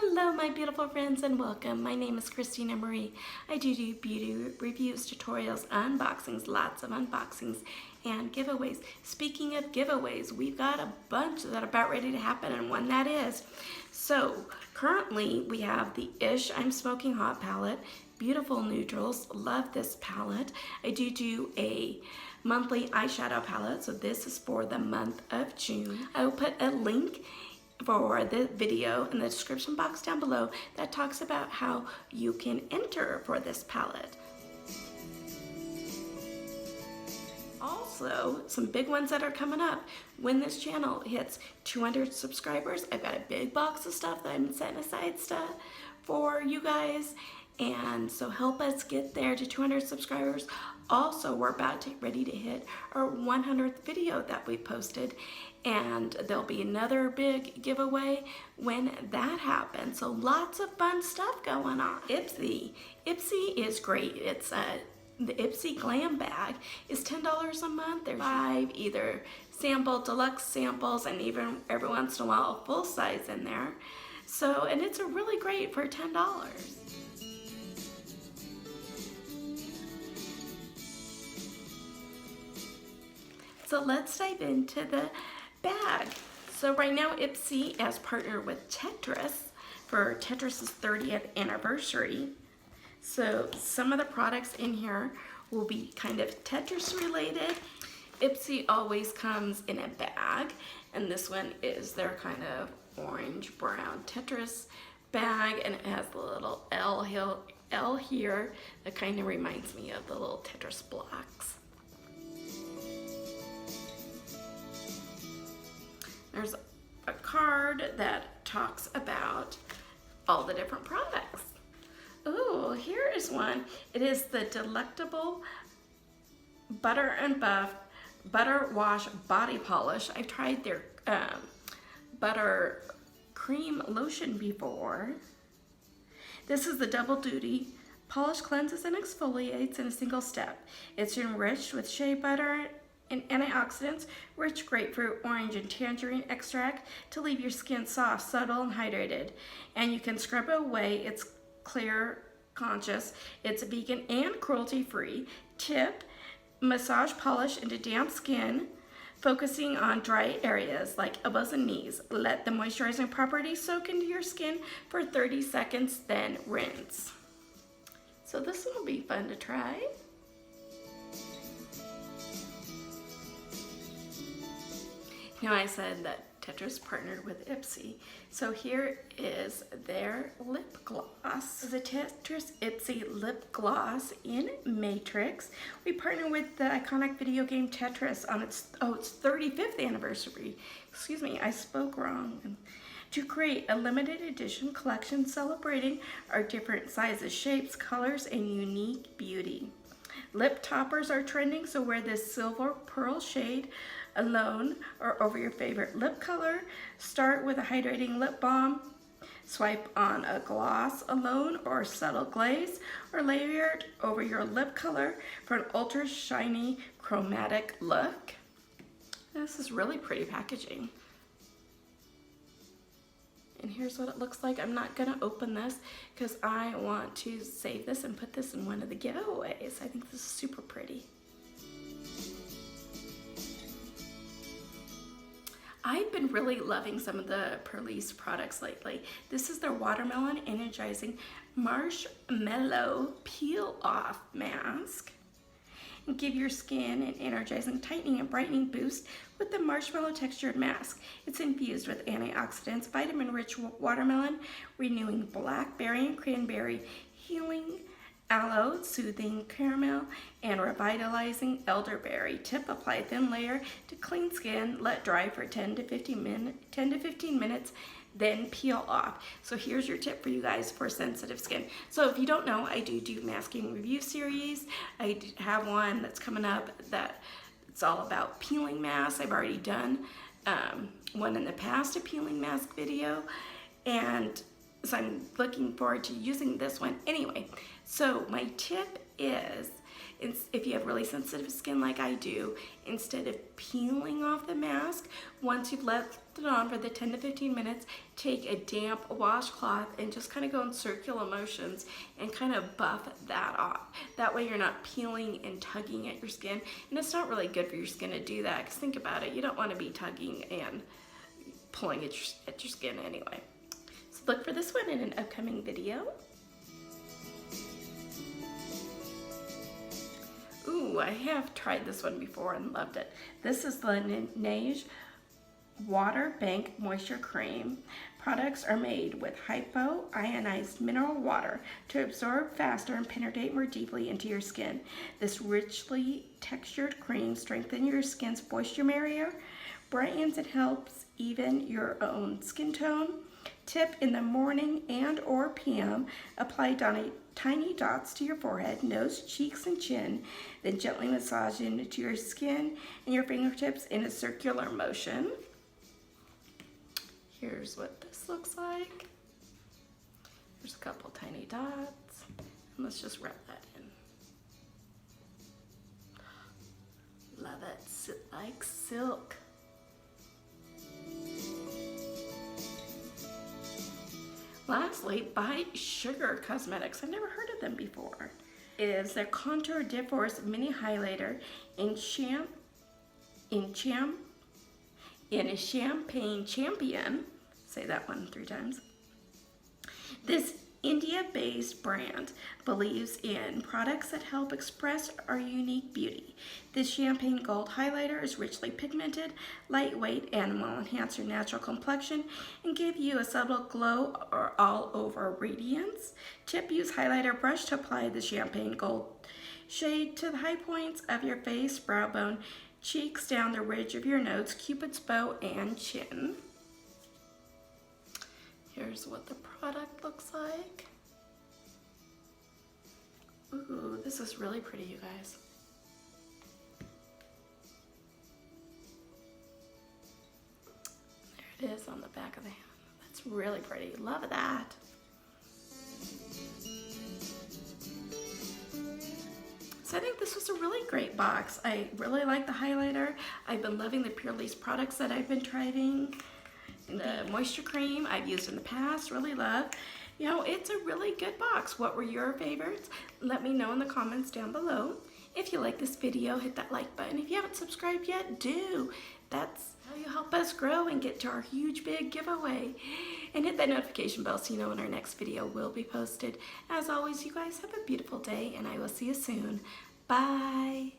Hello my beautiful friends and welcome. My name is Christina Marie. I do beauty reviews, tutorials, unboxings, lots of unboxings and giveaways. Speaking of giveaways, we've got a bunch that are about ready to happen and one that is. So currently we have the Ish I'm Smoking Hot palette. Beautiful neutrals, love this palette. I do a monthly eyeshadow palette, so this is for the month of June. I will put a link for the video in the description box down below that talks about how you can enter for this palette. Also, some big ones that are coming up. When this channel hits 200 subscribers, I've got a big box of stuff that I'm setting aside stuff for you guys. And so help us get there to 200 subscribers. Also, we're about to ready to hit our 100th video that we posted, and there'll be another big giveaway when that happens. So lots of fun stuff going on. Ipsy is great. It's the ipsy Glam Bag is $10 a month. There's 5 either sample, deluxe samples, and even every once in a while a full size in there. So, and it's a really great for $10. So let's dive into the bag. So right now ipsy has partnered with TETRIS for TETRIS's 30th anniversary. So some of the products in here will be kind of Tetris related. Ipsy always comes in a bag, and this one is their kind of orange brown Tetris bag, and it has the little L here that kind of reminds me of the little Tetris blocks. There's a card that talks about all the different products. Oh, here is one. It is the Delectable Butter and Buff Butter Wash Body Polish. I've tried their butter cream lotion before. This is the double duty. Polish, cleanses, and exfoliates in a single step. It's enriched with shea butter and antioxidants, rich grapefruit, orange, and tangerine extract to leave your skin soft, subtle, and hydrated. And you can scrub away. It's clear, conscious. It's vegan and cruelty-free. Tip: massage polish into damp skin, focusing on dry areas like elbows and knees. Let the moisturizing properties soak into your skin for 30 seconds, then rinse. So this one will be fun to try. Now I said that Tetris partnered with Ipsy. So here is their lip gloss. The Tetris Ipsy lip gloss in Matrix. We partner with the iconic video game Tetris on its 35th anniversary. Excuse me, I spoke wrong. To create a limited edition collection celebrating our different sizes, shapes, colors, and unique beauty. Lip toppers are trending, so wear this silver pearl shade alone or over your favorite lip color. Start with a hydrating lip balm. Swipe on a gloss alone or subtle glaze, or layer it over your lip color for an ultra shiny chromatic look. This is really pretty packaging. And here's what it looks like. I'm not gonna open this because I want to save this and put this in one of the giveaways. I think this is super pretty. I've been really loving some of the PURLISSE products lately. This is their Watermelon Energizing Marshmallow Peel Off Mask. And give your skin an energizing, tightening, and brightening boost with the marshmallow textured mask. It's infused with antioxidants, vitamin-rich watermelon, renewing blackberry and cranberry, healing aloe, soothing caramel, and revitalizing elderberry. Tip: apply thin layer to clean skin, let dry for 10 to 15 minutes, then peel off. So here's your tip for you guys for sensitive skin. So if you don't know, I do masking review series. I have one that's coming up that it's all about peeling masks. I've already done one in the past, a peeling mask video, and so I'm looking forward to using this one. Anyway, so my tip is if you have really sensitive skin like I do, instead of peeling off the mask, once you've left it on for the 10 to 15 minutes, take a damp washcloth and just kind of go in circular motions and kind of buff that off. That way you're not peeling and tugging at your skin, and it's not really good for your skin to do that, because think about it, you don't want to be tugging and pulling at your skin anyway. So look for this one in an upcoming video. Ooh, I have tried this one before and loved it. This is the LANEIGE Water Bank Moisture Cream. Products are made with hypo-ionized mineral water to absorb faster and penetrate more deeply into your skin. This richly textured cream strengthens your skin's moisture barrier, brightens and helps even your own skin tone. Tip: in the morning and or PM, apply tiny dots to your forehead, nose, cheeks, and chin, then gently massage into your skin and your fingertips in a circular motion. Here's what this looks like. There's a couple tiny dots, and let's just rub that in. Love it, sit like silk. Lastly, by Sugar Cosmetics. I've never heard of them before. It is their Contour Dip Force Mini Highlighter in a Champagne Champion. Say that one 3 times. This India-based brand believes in products that help express our unique beauty. This champagne gold highlighter is richly pigmented, lightweight, and will enhance your natural complexion and give you a subtle glow or all-over radiance. Tip: use highlighter brush to apply the champagne gold shade to the high points of your face, brow bone, cheeks, down the ridge of your nose, cupid's bow, and chin. Here's what the product looks like. Ooh, this is really pretty, you guys. There it is on the back of the hand. That's really pretty. Love that. So I think this was a really great box. I really like the highlighter. I've been loving the PURLISSE products that I've been trying. The moisture cream I've used in the past, really love. You know, it's a really good box. What were your favorites? Let me know in the comments down below. If you like this video, hit that like button. If you haven't subscribed yet, do. That's how you help us grow and get to our huge big giveaway. And hit that notification bell so you know when our next video will be posted. As always, you guys have a beautiful day, and I will see you soon. Bye.